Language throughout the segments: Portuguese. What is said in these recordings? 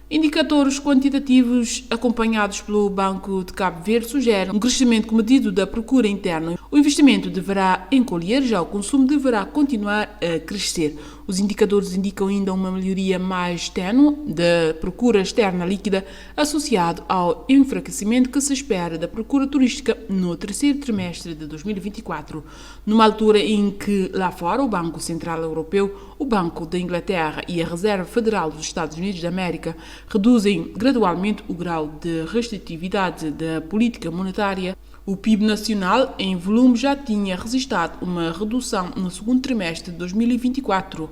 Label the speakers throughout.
Speaker 1: Indicadores quantitativos acompanhados pelo Banco de Cabo Verde sugerem um crescimento comedido da procura interna. O investimento deverá encolher, já o consumo deverá continuar a crescer. Os indicadores indicam ainda uma melhoria mais ténue da procura externa líquida, associado ao enfraquecimento que se espera da procura turística no terceiro trimestre de 2024, numa altura em que lá fora o Banco Central Europeu, o Banco da Inglaterra e a Reserva Federal dos Estados Unidos da América reduzem gradualmente o grau de restritividade da política monetária. O PIB nacional, em volume, já tinha registrado uma redução no segundo trimestre de 2024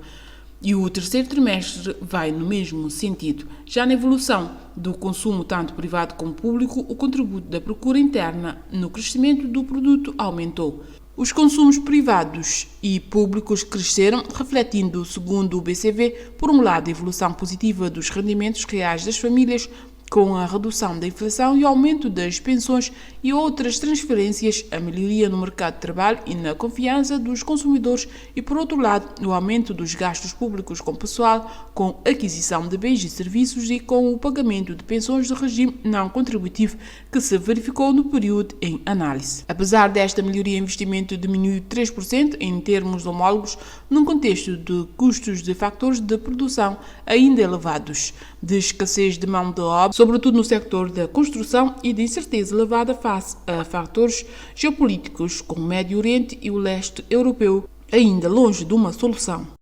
Speaker 1: e o terceiro trimestre vai no mesmo sentido. Já na evolução do consumo, tanto privado como público, o contributo da procura interna no crescimento do produto aumentou. Os consumos privados e públicos cresceram, refletindo, segundo o BCV, por um lado, a evolução positiva dos rendimentos reais das famílias, com a redução da inflação e o aumento das pensões e outras transferências, a melhoria no mercado de trabalho e na confiança dos consumidores e, por outro lado, o aumento dos gastos públicos com pessoal, com aquisição de bens e serviços e com o pagamento de pensões de regime não contributivo que se verificou no período em análise. Apesar desta melhoria, o investimento diminuiu 3% em termos homólogos, num contexto de custos de fatores de produção ainda elevados, de escassez de mão de obra, sobretudo no sector da construção, e de incerteza elevada face a fatores geopolíticos como o Médio Oriente e o leste europeu, ainda longe de uma solução.